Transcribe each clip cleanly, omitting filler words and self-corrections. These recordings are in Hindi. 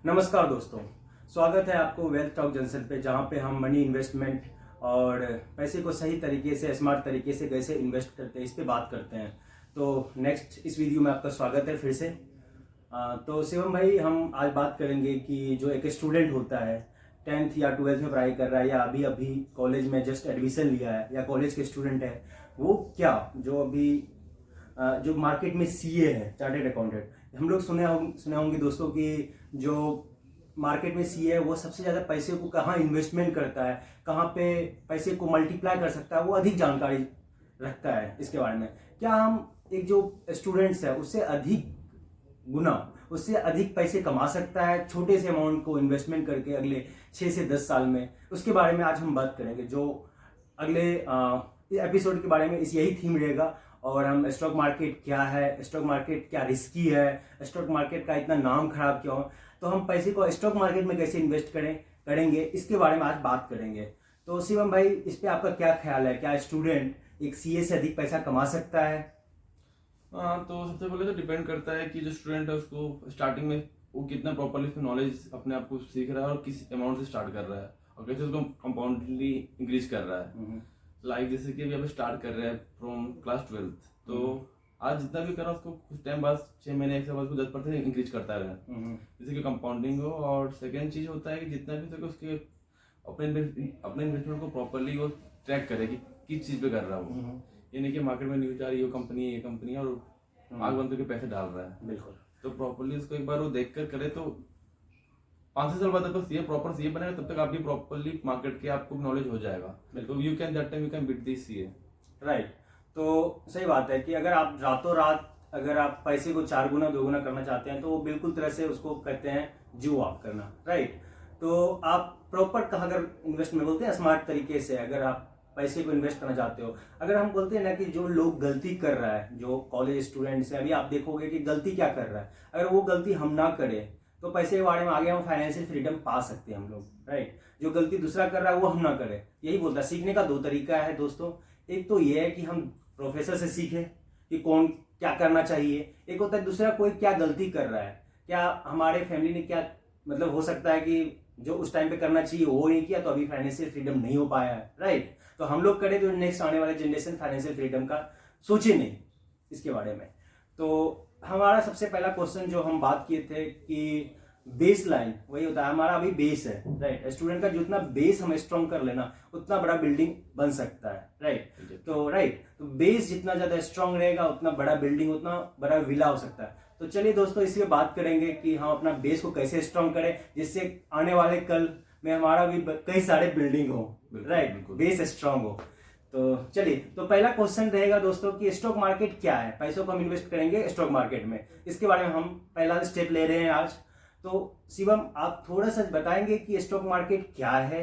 नमस्कार दोस्तों, स्वागत है आपको वेल्थ टॉक जंक्शन पे, जहाँ पे हम मनी इन्वेस्टमेंट और पैसे को सही तरीके से स्मार्ट तरीके से कैसे इन्वेस्ट करते हैं इस पे बात करते हैं। तो नेक्स्ट इस वीडियो में आपका स्वागत है फिर से। तो शिवम भाई, हम आज बात करेंगे कि जो एक स्टूडेंट होता है 10th या 12th में पढ़ाई कर रहा है या अभी अभी कॉलेज में जस्ट एडमिशन लिया है या कॉलेज के स्टूडेंट है, वो क्या जो अभी जो मार्केट में सीए है, चार्टेड अकाउंटेंट, हम लोग सुने होंगे दोस्तों कि जो मार्केट में सीए है वो सबसे ज़्यादा पैसे को कहाँ इन्वेस्टमेंट करता है, कहाँ पे पैसे को मल्टीप्लाई कर सकता है, वो अधिक जानकारी रखता है इसके बारे में। क्या हम एक जो स्टूडेंट्स है उससे अधिक गुना, उससे अधिक पैसे कमा सकता है छोटे से अमाउंट को इन्वेस्टमेंट करके अगले 6 से 10 साल में? उसके बारे में आज हम बात करेंगे। जो अगले एपिसोड के बारे में यही थीम रहेगा। और हम स्टॉक मार्केट क्या है, स्टॉक मार्केट क्या रिस्की है, स्टॉक मार्केट का इतना नाम खराब क्यों, तो हम पैसे को स्टॉक मार्केट में कैसे इन्वेस्ट करेंगे इसके बारे में आज बात करेंगे। तो शिवम भाई, इस पे आपका क्या ख्याल है? क्या स्टूडेंट एक सीए से अधिक पैसा कमा सकता है? हाँ, तो सबसे पहले तो डिपेंड करता है कि जो स्टूडेंट है उसको स्टार्टिंग में वो कितना प्रॉपरली उसकी नॉलेज अपने आप को सीख रहा है और किस अमाउंट से स्टार्ट कर रहा है और कैसे उसको कंपाउंडली इंक्रीज कर रहा है। लाइक जैसे कि अभी आप स्टार्ट कर रहे हैं फ्रॉम क्लास 12th, तो आज जितना भी कर रहा है उसको कुछ टाइम बाद 6 महीने 1 साल बाद 10% इंक्रीज करता रहे, जैसे कि कंपाउंडिंग हो। और सेकेंड चीज होता है कि जितना भी सके उसके अपने इन्वेस्टमेंट को प्रॉपरली वो ट्रैक करे कि किस चीज पे कर रहा है वो। ये नहीं कि मार्केट में न्यूज आ रही है ये कंपनी और आग बंद करके पैसे डाल रहा है। बिल्कुल। तो प्रॉपरली उसको एक बार वो देख कर करे तो 5 साल बाद आपका प्रॉपर सीए बनेगा, तब तक आपकी प्रॉपरली मार्केट के आपको नॉलेज हो जाएगा। तो you can that time you can beat this CA. Right. तो सही बात है कि अगर आप रातों रात अगर आप पैसे को 4 गुना 2 गुना करना चाहते हैं तो वो बिल्कुल तरह से उसको कहते हैं जुआ करना। राइट। तो आप प्रॉपर कहाँ अगर इन्वेस्टमेंट बोलते हैं स्मार्ट तरीके से अगर आप पैसे को इन्वेस्ट करना चाहते हो, अगर हम बोलते हैं ना कि जो लोग गलती कर रहा है, जो कॉलेज स्टूडेंट्स हैं, अभी आप देखोगे कि गलती क्या कर रहा है, अगर वो गलती हम ना करें तो पैसे के बारे में आगे हम फाइनेंशियल फ्रीडम पा सकते हैं हम लोग। राइट। जो गलती दूसरा कर रहा है वो हम ना करें, यही बोलता है। सीखने का 2 तरीका है दोस्तों। एक तो ये है कि हम प्रोफेसर से सीखें कि कौन क्या करना चाहिए, एक होता है दूसरा कोई क्या गलती कर रहा है, क्या हमारे फैमिली ने क्या, मतलब हो सकता है कि जो उस टाइम पे करना चाहिए वो नहीं किया तो अभी फाइनेंशियल फ्रीडम नहीं हो पाया है। राइट। तो हम लोग करें तो नेक्स्ट आने वाले जनरेशन फाइनेंशियल फ्रीडम का सोचे नहीं इसके बारे में। तो हमारा सबसे पहला क्वेश्चन जो हम बात किए थे कि बेस लाइन, वही होता है हमारा अभी बेस है। राइट। स्टूडेंट का जितना बेस हम स्ट्रॉन्ग कर लेना उतना बड़ा बिल्डिंग बन सकता है। राइट। तो बेस जितना ज्यादा स्ट्रॉन्ग रहेगा उतना बड़ा बिल्डिंग, उतना बड़ा विला हो सकता है। तो चलिए दोस्तों, इसलिए बात करेंगे कि हम अपना बेस को कैसे स्ट्रॉन्ग करें जिससे आने वाले कल में हमारा भी कई सारे बिल्डिंग हो। राइट। बेस स्ट्रॉन्ग हो। तो चलिए, तो पहला क्वेश्चन रहेगा दोस्तों कि स्टॉक मार्केट क्या है। पैसों को हम इन्वेस्ट करेंगे स्टॉक मार्केट में, इसके बारे में हम पहला स्टेप ले रहे हैं आज। तो शिवम, आप थोड़ा सा बताएंगे कि स्टॉक मार्केट क्या है?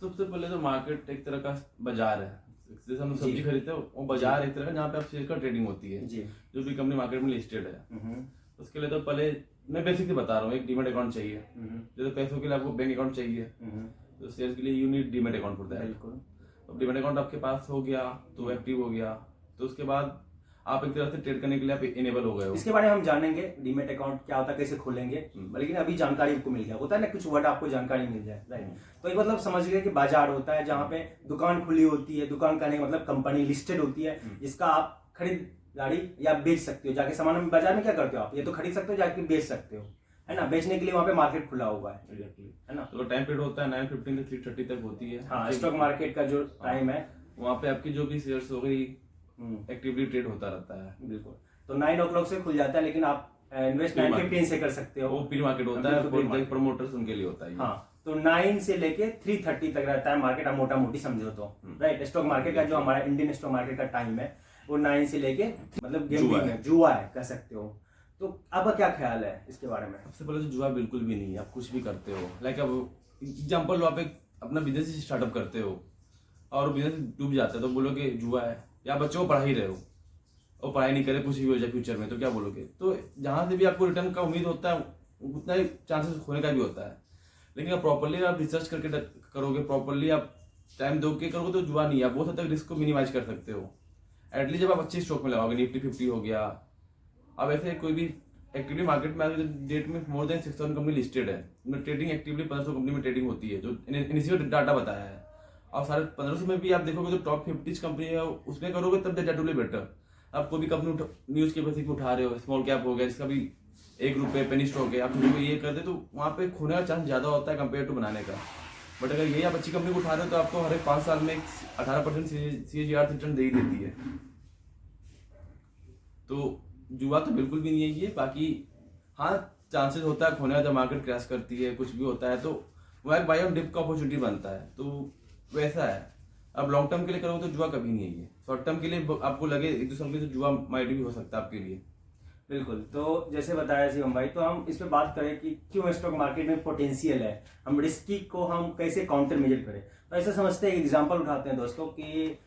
सबसे पहले तो मार्केट एक तरह का बाजार है, जैसे हम सब्जी खरीदते हैं वो बाजार एक तरह का जहाँ पे आप शेयर का ट्रेडिंग होती है जी। जो भी कंपनी मार्केट में लिस्टेड है। उसके लिए तो पहले मैं बेसिकली बता रहा हूँ, एक डीमेट अकाउंट चाहिए। जैसे पैसों के लिए आपको बैंक अकाउंट चाहिए, तो शेयर के लिए यू नीड डीमेट अकाउंट होता है। बिल्कुल। तो डीमेट अकाउंट आपके पास हो गया तो एक्टिव हो गया, तो उसके बाद आप एक तरह से ट्रेड करने के लिए आप इनेबल हो गए हो। इसके बारे में हम जानेंगे डीमेट अकाउंट क्या होता है, कैसे खोलेंगे, लेकिन अभी जानकारी आपको मिल गया होता है ना, कुछ वर्ड आपको जानकारी मिल जाए। राइट। तो एक मतलब समझ गए कि बाजार होता है जहाँ पे दुकान खुली होती है, दुकान का नहीं मतलब कंपनी लिस्टेड होती है जिसका आप खरीदारी या बेच सकते हो। जाके सामान बाजार में क्या करते हो आप, ये तो खरीद सकते हो, जाके बेच सकते हो, है ना। बेचने के लिए वहाँ पे मार्केट खुला हुआ है। है ना। तो टाइम पीरियड होता है 9:15 से 3:30 तक होती है। हाँ, स्टॉक मार्केट का जो टाइम है वहाँ पे आपकी जो भी शेयर्स हो गई एक्टिवली ट्रेड होता रहता है। बिल्कुल। तो 9 o'clock से खुल जाता है, लेकिन आप इन्वेस्ट 9:15 से कर सकते हो। वो प्री मार्केट होता है, प्रमोटर्स उनके लिए होता है। हाँ, तो 9 से लेके 3:30 तक रहता है मार्केट, आप मोटा मोटी समझो तो। राइट। स्टॉक मार्केट का जो हमारा इंडियन स्टॉक मार्केट का टाइम है वो 9 से लेके मतलब गेमिंग है, जुआ है कह सकते हो। तो आपका क्या ख्याल है इसके बारे में? सबसे पहले तो जुआ बिल्कुल भी नहीं है, आप कुछ भी करते हो। लाइक अब एग्जाम्पल, आप एक अपना बिजनेस स्टार्टअप करते हो और बिजनेस डूब जाता है तो बोलोगे जुआ है, या बच्चों को पढ़ाई रहे हो और पढ़ाई नहीं करे, कुछ भी हो जाए फ्यूचर में तो क्या बोलोगे। तो जहाँ से भी आपको रिटर्न का उम्मीद होता है उतना ही चांसेस होने का भी होता है। लेकिन आप प्रॉपरली आप रिसर्च करके करोगे, प्रॉपरली आप टाइम दो के करोगे तो जुआ नहीं है, आप बहुत हद तक रिस्क को मिनिमाइज कर सकते हो। एटलीस्ट जब आप अच्छी स्टॉक में लगाओगे, निफ्टी 50 हो गया, अब ऐसे कोई भी एक्टिवली मार्केट में आज के डेट में मोर देन 6,000 कंपनी लिस्टेड है, उनमें ट्रेडिंग एक्टिवली 1500 कंपनी में ट्रेडिंग होती है, जो इनिशियल डाटा बताया है। और साढ़े 1500 में भी आप देखोगे तो टॉप 50 कंपनी है, उसमें करोगे तब दैट विल बी बेटर। आप कोई भी कंपनी न्यूज के बेसिस पे उठा रहे हो, स्मॉल कैप हो गया जिसका भी 1 रुपये पेनी स्टॉक है, आप जो ये करते तो वहाँ पे खोने का चांस ज्यादा होता है कंपेयर टू बनाने का। बट अगर यही आप अच्छी कंपनी को उठा रहे हो तो आपको हर एक 5 साल में 18% CAGR रिटर्न दे ही देती है। तो जुआ तो बिल्कुल भी नहीं है ये। बाकी हाँ, चांसेस होता है खोने का, जब मार्केट क्रैश करती है कुछ भी होता है तो वो एक बाय ऑन डिप का अपॉर्चुनिटी बनता है, तो वैसा है। अब लॉन्ग टर्म के लिए करोगे तो जुआ कभी नहीं है ये। शॉर्ट टर्म के लिए आपको लगे 1-2 साल के तो जुआ माइट भी हो सकता है आपके लिए। बिल्कुल। तो जैसे बताया शिवम भाई, तो हम इस पे बात करें कि क्यों स्टॉक मार्केट में पोटेंशियल है, हम रिस्की को हम कैसे काउंटर मेजर करें। तो ऐसा समझते हैं, एक एग्जांपल उठाते हैं दोस्तों कि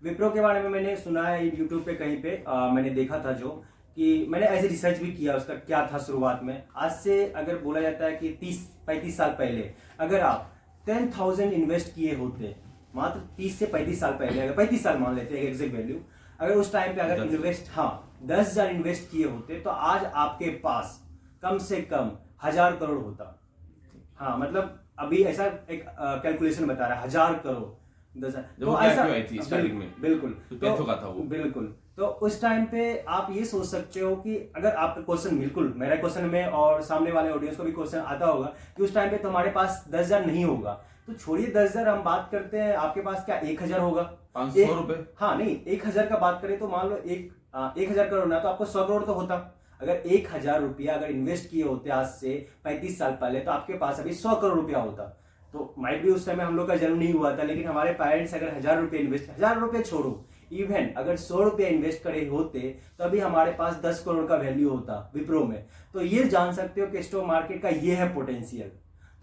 विप्रो के बारे में मैंने सुना है यूट्यूब पे कहीं पे मैंने देखा था, जो कि मैंने ऐसे रिसर्च भी किया उसका क्या था शुरुआत में। आज से अगर बोला जाता है कि 30-35 साल पहले अगर आप 10,000 इन्वेस्ट किए होते, मात्र 30 से 35 साल पहले, अगर 35 साल मान लेते हैं एग्जैक्ट वैल्यू, अगर उस टाइम पे अगर इन्वेस्ट 10,000 इन्वेस्ट किए होते तो आज आपके पास कम से कम 1,000 करोड़ होता। हाँ, मतलब अभी ऐसा एक कैलकुलेशन बता रहा है 1,000 करोड़ 10,000। तो ऐसा आई थी स्टार्टिंग में, बिल्कुल तो का था वो। बिल्कुल। तो उस टाइम पे आप ये सोच सकते हो कि अगर आपका क्वेश्चन, बिल्कुल मेरा क्वेश्चन में और सामने वाले ऑडियंस को भी क्वेश्चन आता होगा कि उस टाइम पे तुम्हारे पास 10,000 नहीं होगा, तो छोड़िए 10,000, हम बात करते हैं आपके पास क्या 1,000 होगा, 500 रुपए। हाँ नहीं, 1,000 का बात करें तो मान लो 1,000 करोड़ ना, तो आपको 100 करोड़ तो होता। अगर 1,000 रुपया अगर इन्वेस्ट किए होते आज से 35 साल पहले, तो आपके पास अभी 100 करोड़ रुपया होता। तो माइट भी उस समय हम लोग का जन्म नहीं हुआ था, लेकिन हमारे पेरेंट्स अगर 1,000 रुपये इन्वेस्ट, 1,000 रुपये छोड़ो, इवन अगर 100 रुपये इन्वेस्ट करे होते तो अभी हमारे पास 10 करोड़ का वैल्यू होता विप्रो में। तो ये जान सकते हो कि स्टॉक मार्केट का ये है पोटेंशियल।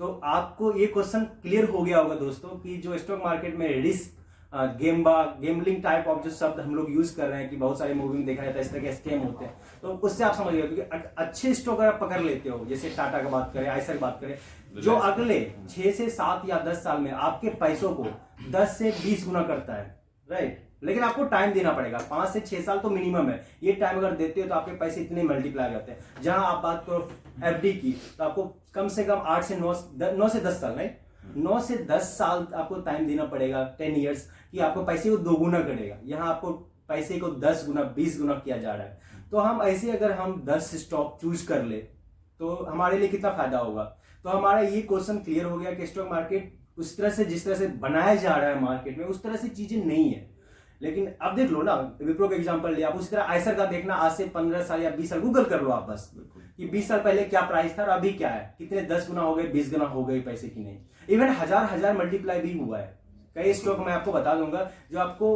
तो आपको ये क्वेश्चन क्लियर हो गया होगा दोस्तों कि जो स्टॉक मार्केट में रिस्क, गेमलिंग टाइप ऑफ जो शब्द हम लोग यूज कर रहे हैं कि बहुत सारे मूवी में देखा जाता है इस तरह के स्कैम होते हैं, तो उससे आप समझ गए। क्योंकि अच्छे स्टॉक अगर आप पकड़ लेते हो, जैसे टाटा का बात करें, आइसर की बात करें, जो अगले 6 से 7 या 10 साल में आपके पैसों को 10 से 20 गुना करता है, राइट। लेकिन आपको टाइम देना पड़ेगा, 5 से 6 साल तो मिनिमम है। ये टाइम अगर देते हो तो आपके पैसे इतने मल्टीप्लाई करते हैं। जहां आप बात करो एफडी की, तो आपको कम से कम 8 से 9 से 10 साल, नहीं 9 से 10 साल आपको टाइम देना पड़ेगा, 10 ईयर्स, कि आपको पैसे को 2 गुना करेगा। यहाँ आपको पैसे को 10 गुना 20 गुना किया जा रहा है। तो हम ऐसे अगर हम 10 स्टॉक चूज कर ले तो हमारे लिए कितना फायदा होगा। तो हमारा ये क्वेश्चन क्लियर हो गया कि स्टॉक मार्केट उस तरह से, जिस तरह से बनाया जा रहा है मार्केट में, उस तरह से चीजें नहीं है। लेकिन अब देख लो ना, विप्रो का एग्जांपल लिया, आप उसी तरह आइसर का देखना, आज से 15 साल या 20 साल गूगल कर लो आप बस, कि 20 साल पहले क्या प्राइस था और अभी क्या है, कितने 10 गुना हो गए, 20 गुना हो गए पैसे की नहीं, इवन हजार मल्टीप्लाई भी हुआ है। कई स्टॉक मैं आपको बता दूंगा, जो आपको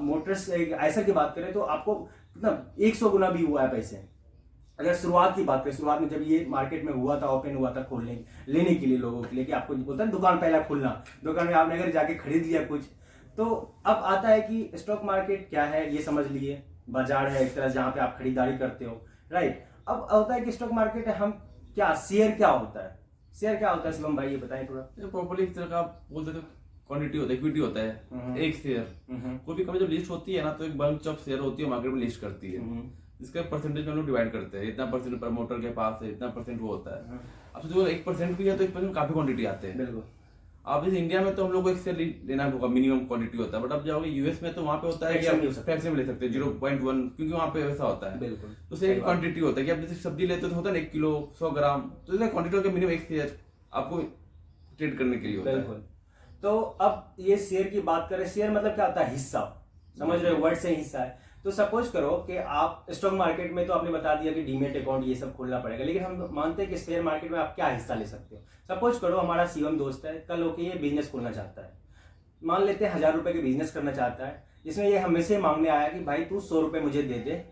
मोटर्स आइसर की बात करें तो आपको कितना 100 गुना भी हुआ है पैसे। अगर शुरुआत की बात करें, शुरुआत में जब ये मार्केट में हुआ था, ओपन हुआ था खोलने लेने के लिए लोगों के लिए, कि आपको बोलता है दुकान पहला खुलना, दुकान में आपने अगर जाके खरीद लिया कुछ, तो अब आता है कि स्टॉक मार्केट क्या है ये समझ लिए, बाजार है एक तरह जहां पे आप खरीदारी करते हो, राइट। अब होता है कि स्टॉक मार्केट हम क्या, शेयर क्या होता है, शेयर क्या होता है शिवम भाई ये बताएं थोड़ा। प्रॉपर्ली एक तरह का आप बोलते थे, क्वांटिटी होता है, इक्विटी होता है, एक शेयर। कोई भी कंपनी जब लिस्ट होती है ना, तो एक बंच ऑफ शेयर होती है, मार्केट में लिस्ट करती है, इसका परसेंटेज में हम लोग डिवाइड करते हैं, इतना परसेंट प्रमोटर के पास है, इतना परसेंट वो होता है। अब जो 1% भी है तो 1% काफी क्वांटिटी आते हैं। बिल्कुल। अब इस इंडिया में तो हम लोग को एक शेयर लेना होगा, मिनिमम क्वांटिटी होता है, बट अब जाओगे यूएस में तो वहाँ पे होता है कि आप फ्रैक्शन में ले सकते हैं 0.1, क्योंकि वहाँ पे वैसा होता है। बिल्कुल। तो एक क्वांटिटी होता है कि आप जैसे सब्जी लेते हो तो होता है 1 किलो 100 ग्राम, तो इसका क्वांटिटी होकर मिनिमम 1 शेयर आपको ट्रेड करने के लिए होता है। तो अब ये शेयर की बात करें, शेयर मतलब क्या होता है, हिस्सा, समझ रहे हो, वर्ड से हिस्सा है। तो सपोज करो कि आप स्टॉक मार्केट में, तो आपने बता दिया कि डीमेट अकाउंट ये सब खोलना पड़ेगा, लेकिन हम मानते हैं कि शेयर मार्केट में आप क्या हिस्सा ले सकते हो। सपोज करो हमारा शिवम दोस्त है, कल होके ये बिजनेस खोलना चाहता है, मान लेते हैं 1,000 रुपए के बिजनेस करना चाहता है, जिसमें ये हमें मांगने आया कि भाई तू 100 रुपए मुझे दे दे,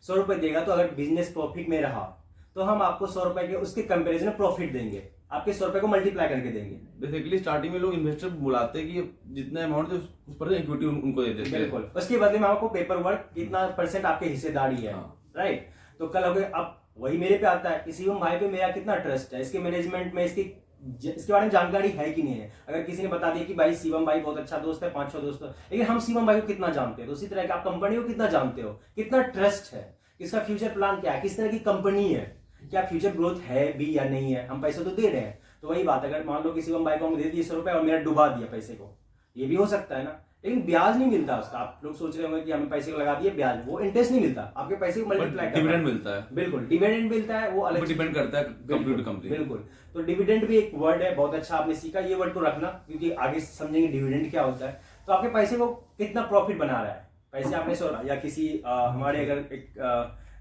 100 रुपए देगा तो अगर बिजनेस प्रॉफिट में रहा तो हम आपको 100 रुपए के उसके कंपेरिजन में प्रॉफिट देंगे, आपके 100 रुपए को मल्टीप्लाई करके देंगे। बेसिकली स्टार्टिंग में लोग इन्वेस्टर बुलाते हैं कि जितना अमाउंट है उस पर इक्विटी उनको दे देते हैं। बिल्कुल, उसके बदले में आपको पेपर वर्क कितना % आपके हिस्सेदारी है, राइट। तो कल हो गए, अब वही मेरे पे आता है कि शिवम भाई पे मेरा कितना ट्रस्ट है, इसके मैनेजमेंट में इसके बारे में जानकारी है कि नहीं है। अगर किसी ने बता दिया कि भाई शिवम भाई बहुत अच्छा दोस्त है, 5-6 दोस्त है, लेकिन हम शिवम भाई को कितना जानते हैं, तो उसी तरह के आप कंपनी को कितना जानते हो, कितना ट्रस्ट है। इसका फ्यूचर प्लान क्या है, किस तरह की कंपनी है, क्या फ्यूचर ग्रोथ है भी या नहीं है, हम पैसे तो दे रहे हैं। तो वही बात, अगर मान लो किसी को भाई को हम दे दिए 100 रुपए और मेरा डुबा दिया पैसे को, ये भी हो सकता है ना, लेकिन ब्याज नहीं मिलता उसका। आप लोग सोच रहे होंगे कि हमें पैसे को लगा दिए ब्याज, वो इंटरेस्ट नहीं मिलता, आपके पैसे को मल्टीप्लाई डिविडेंड मिलता है। बिल्कुल डिविडेंड मिलता है, वो अलग डिपेंड करता है कंपनी टू कंपनी। बिल्कुल। तो डिविडेंड भी एक वर्ड है, बहुत अच्छा आपने सीखा, ये वर्ड को रखना, क्योंकि आगे समझेंगे डिविडेंड क्या होता है। तो आपके पैसे को कितना प्रॉफिट बना रहा है, पैसे आपने या किसी हमारे अगर एक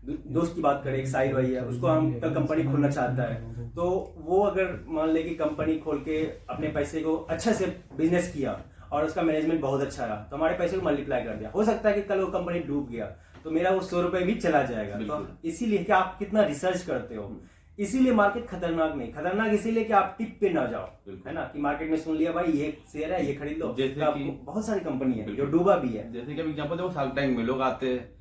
दोस्त की बात करें, एक साहिल भाई है, उसको हम कल कंपनी खोलना चाहता है, तो वो अगर मान ले कि कंपनी खोल के अपने पैसे को अच्छे से बिजनेस किया और उसका मैनेजमेंट बहुत अच्छा रहा, तो हमारे पैसे को मल्टीप्लाई कर दिया, हो सकता है कि कल वो कंपनी डूब गया तो मेरा वो 100 रुपए भी चला जाएगा। तो इसीलिए कि आप कितना रिसर्च करते हो, इसीलिए मार्केट खतरनाक नहीं, खतरनाक इसीलिए कि आप टिप पे ना जाओ, है ना, कि मार्केट में सुन लिया भाई ये शेयर है ये खरीद लो, जैसे कि बहुत सारी कंपनी है जो डूबा भी है। जैसे कि अब एग्जांपल देखो, शार्क टैंक में लोग आते हैं,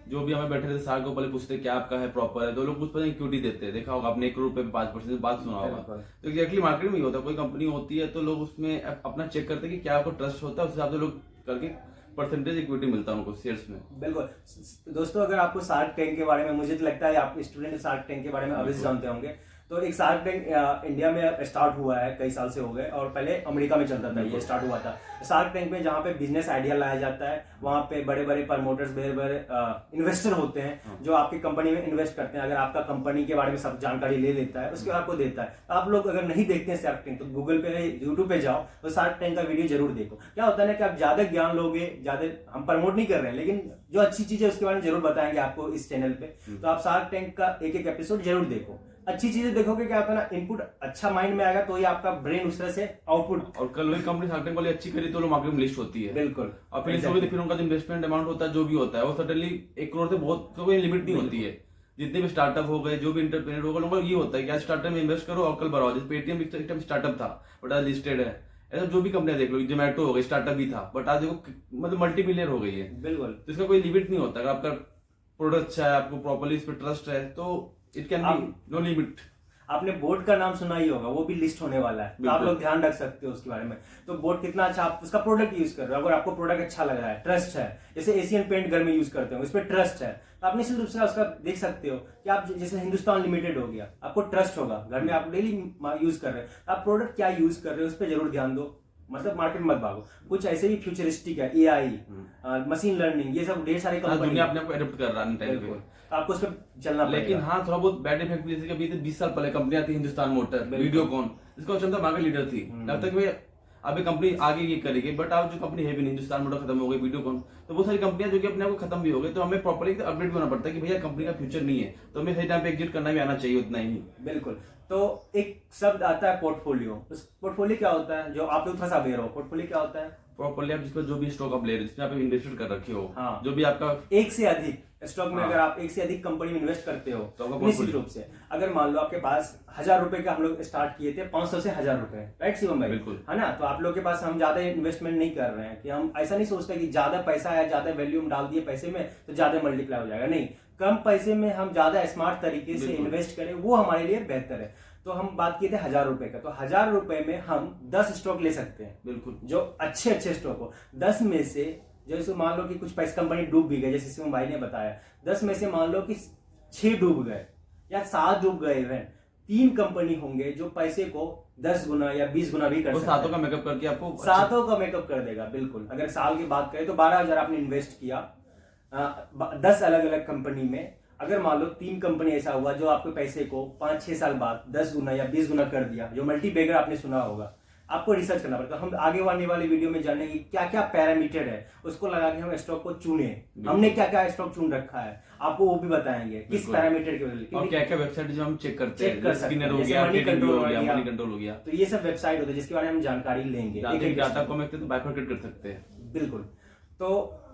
जो भी हमें बैठे रहते शार्क को पहले पूछते हैं क्या आपका है प्रॉपर है, तो लोग कुछ पता इक्विटी देते हैं, देखा होगा आपने 1 करोड़ रुपए 5% बात सुना होगा। तो एग्जैक्टली मार्केट में ही होता है, कोई कंपनी होती है तो लोग उसमें अपना चेक करते हैं कि क्या आपको ट्रस्ट होता है, उस हिसाब से लोग करके परसेंटेज इक्विटी मिलता है उनको शेयर्स में। बिल्कुल दोस्तों, अगर आपको शार्क टैंक के बारे में, मुझे तो लगता है आप स्टूडेंट शार्क टैंक के बारे में अवश्य जानते होंगे। तो एक शार्क टैंक इंडिया में स्टार्ट हुआ है, कई साल से हो गए, और पहले अमेरिका में चलता था, ये स्टार्ट हुआ था शार्क टैंक में, जहाँ पे बिजनेस आइडिया लाया जाता है, वहाँ पे बड़े बड़े प्रमोटर्स, बड़े बड़े इन्वेस्टर होते हैं जो आपकी कंपनी में इन्वेस्ट करते हैं। अगर आपका कंपनी के बारे में सब जानकारी ले लेता है, उसके बाद आपको देता है। आप लोग अगर नहीं देखते हैं शार्क टैंक, तो गूगल पे यूट्यूब पे जाओ, तो शार्क टैंक का वीडियो जरूर देखो। क्या होता है ना कि आप ज्यादा ज्ञान लोगे, ज्यादा, हम प्रमोट नहीं कर रहे हैं, लेकिन जो अच्छी चीज है उसके बारे में जरूर बताएंगे आपको इस चैनल पे। तो आप शार्क टैंक का एक एक एपिसोड जरूर देखो, अच्छी चीजें देखोगे, क्या होता है ना, इनपुट अच्छा माइंड में आएगा, तो ही आपका ब्रेन उस तरह से आउटपुट। और कल वही कंपनी शार्क टैंक वाली अच्छी करी तो लोग मार्केट में लिस्ट होती है। बिल्कुल। और फिर लिस्ट होगी तो फिर उनका जो इन्वेस्टमेंट अमाउंट होता है, जो भी होता है, वो सडनली 1 करोड़ से बहुत कोई लिमिट नहीं होती है। जितने भी स्टार्टअप हो गए, जो भी इंटरप्रेन्योर हो गए, लोगों को ये होता है कि आज स्टार्टअप में इन्वेस्ट करो और कल बढ़ाओ। जैसे पेटीएम एक टाइम स्टार्टअप था बट आज लिस्टेड है, ऐसा जो भी कंपनियां देख लो, जोमेटो हो गई स्टार्टअप भी था बट आज देखो मतलब मल्टी बिलियनर हो गई है। बिल्कुल। तो इसका कोई लिमिट नहीं होता, अगर आपका प्रोडक्ट अच्छा है, आपको प्रॉपर्ली इस पर ट्रस्ट है, तो it can be no limit. आपने बोट का नाम सुना ही होगा, वो भी लिस्ट होने वाला है, तो आप लोग ध्यान रख सकते हो उसके बारे में। तो बोट कितना अच्छा, आप उसका प्रोडक्ट यूज कर रहे हो, अगर आपको प्रोडक्ट अच्छा लग रहा है, ट्रस्ट है, जैसे एशियन पेंट घर में यूज करते हो, इस पर ट्रस्ट है, तो आप निश्चित रूप से उसका देख सकते हो कि आप जैसे हिंदुस्तान लिमिटेड हो गया, आपको ट्रस्ट होगा, घर में आप डेली यूज कर रहे हैं, आप प्रोडक्ट क्या यूज कर रहे हो उस पर जरूर ध्यान दो, मतलब मार्केट मत भागो। कुछ ऐसे ही फ्यूचरिस्टिक है, एआई, मशीन लर्निंग, ये सब ढेर सारे कंपनी दुनिया अपने आप को एडॉप्ट कर रहा है टाइम पे, तो आपको उस पर चलना पड़ेगा। लेकिन हाँ, थोड़ा बहुत बैड इफेक्ट भी, जैसे कि अभी 20 साल पहले कंपनी आती हिंदुस्तान मोटर, वीडियोकॉन, इसका चंदा मार्केट लीडर थी, लगता है कि भाई अभी कंपनी आगे ये करेगी, बट अब जो कंपनी है भी नहीं, हिंदुस्तान मोटर खत्म हो गई, वीडियोकॉन, तो बहुत सारी कंपनियां जो कि अपने आप को खत्म भी हो गई। तो हमें प्रॉपर्ली अपडेट होना पड़ता है कि भैया कंपनी का फ्यूचर नहीं है, तो हमें सही टाइम पे एग्जिट करना भी आना चाहिए उतना ही। बिल्कुल। तो एक शब्द आता है पोर्टफोलियो। उस पोर्टफोलियो क्या होता है, जो आप लोग थोड़ा सा अवेयर हो, पोर्टफोलियो क्या होता है? प्रॉपर्ली आप जिसको जो भी स्टॉक आप ले रहे हो, जिसमें आप इन्वेस्टेड कर रखे हो, हाँ, जो भी आपका एक से अधिक स्टॉक में, अगर आप एक से अधिक कंपनी में इन्वेस्ट करते हो तो निश्चित रूप से, अगर मान लो आपके पास 1000 रुपए का हम लोग स्टार्ट किए थे, 500 से 1000 रुपए, राइट शिवम भाई? बिल्कुल, है ना। तो आप लोग के पास हम ज्यादा इन्वेस्टमेंट नहीं कर रहे हैं, कि हम ऐसा नहीं सोचते कि ज्यादा पैसा है, ज्यादा वैल्यू हम डाल दिए पैसे में तो ज्यादा मल्टीप्लाई हो जाएगा, नहीं, कम पैसे में हम ज्यादा स्मार्ट तरीके से इन्वेस्ट करें, वो हमारे लिए बेहतर है। तो हम बात किए थे 1000 रुपए का, तो 1000 रुपए में हम 10 स्टॉक ले सकते हैं, बिल्कुल, जो अच्छे अच्छे स्टॉक हो। 10 में से जैसे मान लो कि कुछ पैसे कंपनी डूब भी गई, जैसे शिवम भाई ने बताया, 10 में से मान लो कि 6 डूब गए या 7 डूब गए, इवन 3 कंपनी होंगे जो पैसे को 10 गुना या 20 गुना भी कर सकते हैं। सातों का मेकअप करके आपको, सातों का मेकअप कर देगा, बिल्कुल। अगर साल की बात करें तो 12,000 आपने इन्वेस्ट किया 10 अलग अलग कंपनी में, अगर मान लो 3 कंपनी ऐसा हुआ जो आपके पैसे को 5-6 साल बाद 10 गुना या 20 गुना कर दिया, जो मल्टी बैगर आपने सुना होगा, आपको रिसर्च करना पड़ता है। हम आगे आने वाले वीडियो में जानेंगे कि क्या क्या पैरामीटर है, उसको लगा के हम स्टॉक को चुने, हमने क्या क्या स्टॉक चुन रखा है, आपको वो भी बताएंगे किस पैरामीटर के वजह, और क्या क्या वेबसाइट जो हम चेक करते हैं, स्किनर हो गया, मनी कंट्रोल हो गया, तो ये सब वेबसाइट होता है जिसके बारे में हम जानकारी लेंगे, डाटा को हम तो बाइफरकेट कर सकते हैं। बिल्कुल। तो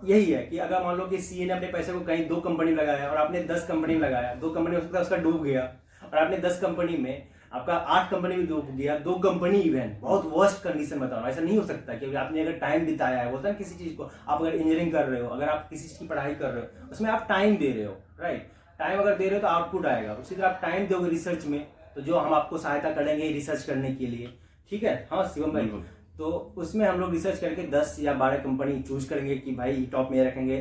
यही है कि अगर मान लो कि सीए ने अपने पैसे को कहीं 2 कंपनी में लगाया और आपने 10 कंपनी में लगाया, 2 कंपनी हो सकता है उसका डूब गया, और आपने 10 कंपनी में आपका 8 कंपनी में डूब गया, 2 कंपनी इवन, बहुत वर्स्ट कंडीशन बता रहा हूं। ऐसा नहीं हो सकता कि आपने अगर टाइम बिताया है, बोलता है किसी चीज को, आप अगर इंजीनियरिंग कर रहे हो, अगर आप किसी चीज की पढ़ाई कर रहे हो, उसमें आप टाइम दे रहे हो, राइट, टाइम अगर दे रहे हो तो आउटपुट आएगा, उसी तरह आप टाइम दोगे रिसर्च में, तो जो हम आपको सहायता करेंगे रिसर्च करने के लिए, ठीक है। हाँ शिवम भाई, तो उसमें हम लोग रिसर्च करके 10 या 12 कंपनी चूज करेंगे कि भाई टॉप में रखेंगे,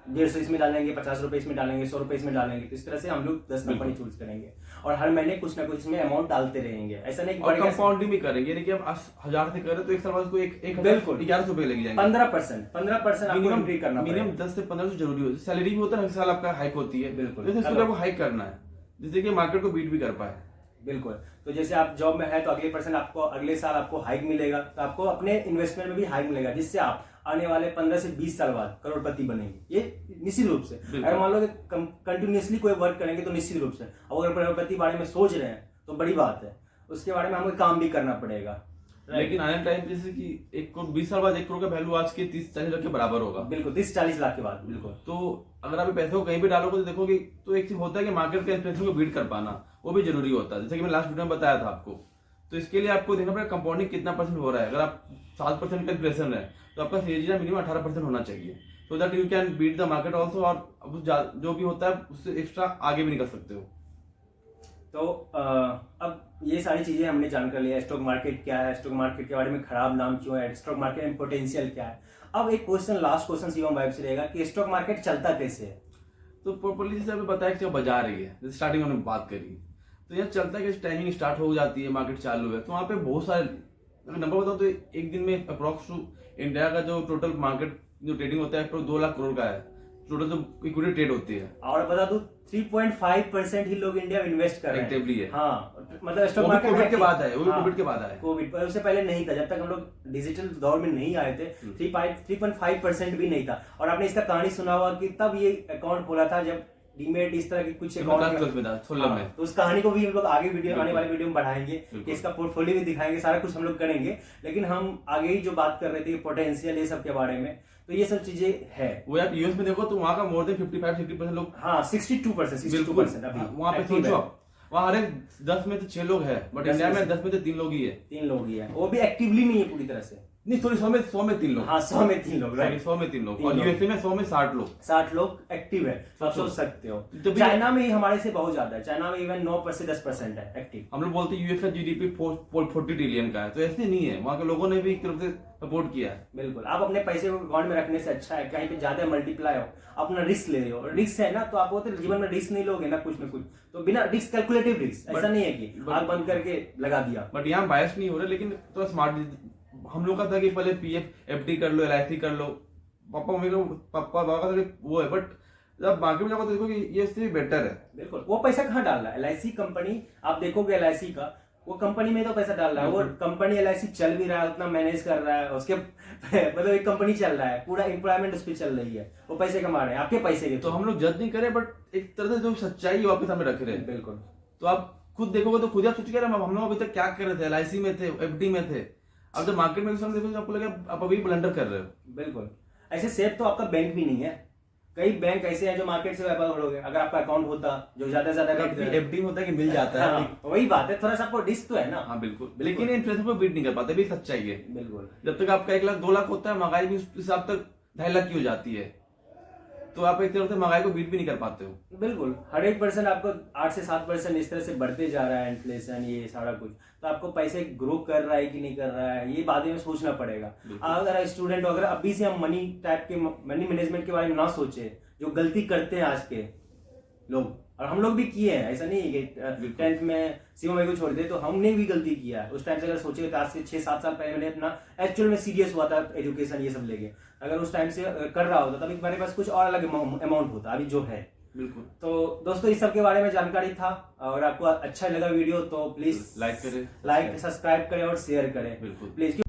150 इसमें डालेंगे, 50 रुपए इसमें डालेंगे, 100 रुपए इसमें डालेंगे। तो इस तरह से हम लोग 10 कंपनी चूज करेंगे और हर महीने कुछ ना कुछ इसमें अमाउंट डालते रहेंगे। ऐसा नहीं और कंपाउंडिंग भी करेंगे, यानी कि हम 1000 से करें तो एक साल बाद उसको 1100 रुपए लग जाएंगे। 15% आपको एंट्री करना पड़ेगा। मिनिमम 10 से 15 जरूरी होती है। सैलरी भी होता है, हर साल आपका हाइक होती है। बिल्कुल, जैसे इसको आपको हाइक करना है जिससे कि मार्केट को बीट भी कर पाए। बिल्कुल। तो जैसे आप जॉब में है तो अगले परसेंट आपको अगले साल आपको हाइक मिलेगा, तो आपको अपने इन्वेस्टमेंट में भी हाइक मिलेगा, जिससे आप आने वाले 15 से 20 साल बाद करोड़पति बनेंगे। ये निश्चित रूप से। अगर मान लो कि कंटिन्यूसली कोई वर्क करेंगे तो निश्चित रूप से, अगर करोड़पति बारे में सोच रहे हैं तो बड़ी बात है, उसके बारे में हमें काम भी करना पड़ेगा। लेकिन आने टाइम जैसे कि 20 साल बाद 1 करोड़ का वैल्यू आज के 30-40 लाख के बराबर होगा। बिल्कुल, 30-40 लाख के बाद। बिल्कुल। तो अगर आप पैसे को कहीं भी डालोगे तो देखोगे, तो एक चीज होता है कि मार्केट के इन्फ्लेशन को बीट कर पाना, वो भी जरूरी होता है। जैसे कि मैं लास्ट वीडियो में बताया था आपको, तो इसके लिए आपको देखना पड़ेगा कंपाउंडिंग कितना % हो रहा है। अगर आप 7% का इन्फ्लेशन है तो आपका सीजीआर मिनिमम 18% होना चाहिए, so that you can beat the market also, और जो भी होता है उससे एक्स्ट्रा आगे भी निकल सकते हो। तो अब ये सारी चीजें हमने जानकर लिया, स्टॉक मार्केट क्या है, स्टॉक मार्केट के बारे में खराब नाम क्यों है, स्टॉक मार्केट में पोटेंशियल क्या है। अब एक क्वेश्चन, लास्ट क्वेश्चन शिवम भाई से रहेगा कि स्टॉक मार्केट चलता कैसे है। तो प्रॉपर्ली जैसे आपने बताया कि बाजार है, जैसे स्टार्टिंग में हमने बात करी, तो यह चलता है कि टाइमिंग स्टार्ट हो जाती है, मार्केट चालू है, तो वहाँ पे बहुत सारे नंबर बताओ तो एक दिन में अप्रोक्स इंडिया का जो टोटल मार्केट जो ट्रेडिंग होता है 2 लाख करोड़ का है, टोटल जो इक्विटी ट्रेड होती है। और बता दूं 3.5% ही लोग इंडिया में इन्वेस्ट कर रहे हैं। एक्टिवली है। हाँ, मतलब स्टॉक मार्केट कोविड के बाद है, वो कोविड के बाद आया। कोविड, उससे पहले नहीं था, जब तक हम लोग डिजिटल दौर में नहीं आए थे 3.5% भी नहीं था। और आपने इसका कहानी सुना होगा कि तब ये अकाउंट खोला था जब डीमेट इस तरह की कुछ अकाउंट में था। तो उस कहानी को भी हम लोग आगे वीडियो, आने वाले वीडियो में बढ़ाएंगे कि इसका पोर्टफोलियो भी दिखाएंगे, सारा कुछ हम लोग करेंगे। लेकिन हम आगे ही जो बात कर रहे थे पोटेंशियल ये सब के बारे में, तो ये सब चीजें है। वो आप यूएस में देखो तो वहाँ का मोर देन 55-60% लोग, हाँ 62% अभी वहाँ पे सोचो आप, वहाँ हर 10 में से 6 लोग है, बट इंडिया में 10 में से 3 लोग ही है। 3 लोग ही है, वो भी एक्टिवली नहीं है पूरी तरह से। नहीं सॉरी, 100 में 3 लोग। हाँ 100 में 3 लोग, राइट, 100 में 3 लोग। और यूएसए में 100 में 60 लोग। 60 लोग एक्टिव है, तो आप सोच सकते हो। चाइना में ही हमारे से बहुत ज्यादा है, चाइना में इवन 9 से 10% है एक्टिव। हम लोग बोलते हैं यूएस का जीडीपी 40 ट्रिलियन का है, तो ऐसे नहीं है, वहाँ के लोगों ने भी एक तरफ से सपोर्ट किया है। बिल्कुल, आप अपने पैसे को अकाउंट में रखने से अच्छा है कहीं पे ज्यादा मल्टीप्लाई हो, अपना रिस्क ले रहे हो। रिस्क है ना, तो आप होते जीवन में रिस्क नहीं लोगे ना कुछ, तो बिना रिस्क, कैलकुलेटिव रिस्क, ऐसा नहीं है कि आग बंद करके लगा दिया। बट यहाँ बायस नहीं हो रहा, लेकिन थोड़ा स्मार्ट। हम लोग का था कि पहले पीएफ एफडी कर लो, एलआईसी कर लो, पापा बाबा का वो है, बट जब मार्केट में जाओगे तो देखो कि ये इससे बेटर है। बिल्कुल, वो पैसा कहाँ डाल रहा है एलआईसी कंपनी, आप देखोगे एलआईसी का, वो कंपनी में तो पैसा डाल रहा है, वो कंपनी एलआईसी चल भी रहा है, उतना मैनेज कर रहा है, उसके मतलब एक कंपनी चल रहा है, पूरा एम्प्लॉयमेंट उस पर चल रही है, वो पैसे कमा रहे हैं आपके पैसे के। तो हम लोग जज नहीं करें, बट एक तरह से जो सच्चाई है वो आपके सामने रख रहे हैं। बिल्कुल, तो आप खुद देखोगे तो खुद आप सोच के हम लोग अभी तक क्या कर रहे थे, एलआईसी में थे, एफडी में थे, अब जब मार्केट में देखो आपको लगे आप अभी ब्लंडर कर रहे हो। बिल्कुल, ऐसे सेफ तो आपका बैंक भी नहीं है। कई बैंक ऐसे हैं जो मार्केट से व्यापार हो गए, अगर आपका अकाउंट होता जो ज्यादा से ज्यादा एफडी में होता है कि मिल जाता है। हाँ, वही बात है, थोड़ा सा आपको रिस्क तो है ना। हाँ बिल्कुल, लेकिन इन्फ्लेशन को बीट नहीं कर पाते, भी सच्चाई है। बिल्कुल, जब तक आपका 1 लाख 2 लाख होता है, महंगाई भी उस हिसाब तक 2.5 लाख की हो जाती है, तो आप एक तरफ से महंगाई को बीट भी नहीं कर पाते हो। बिल्कुल, हर एक % आपको 8 से 7% इस तरह से बढ़ते जा रहा है इन्फ्लेशन, ये सारा कुछ, तो आपको पैसे ग्रो कर रहा है कि नहीं कर रहा है, ये बातें में सोचना पड़ेगा। अगर स्टूडेंट अगर अभी से हम मनी मैनेजमेंट के बारे में ना सोचे, जो गलती करते हैं आज के लोग, और हम लोग भी किए हैं, ऐसा नहीं है कि 10th में शिवम भाई को छोड़ दे, तो हमने भी गलती किया है। उस टाइम से अगर सोचे तो आज से 6-7 साल पहले मैंने अपना एक्चुअल में सीरियस हुआ था एजुकेशन ये सब लेके, अगर उस टाइम से कर रहा होता तभी मेरे पास कुछ और अलग अमाउंट होता, अभी जो है। बिल्कुल। तो दोस्तों इस सब के बारे में जानकारी था, और आपको अच्छा लगा वीडियो तो प्लीज लाइक करें, सब्सक्राइब करें और शेयर करें बिल्कुल प्लीज।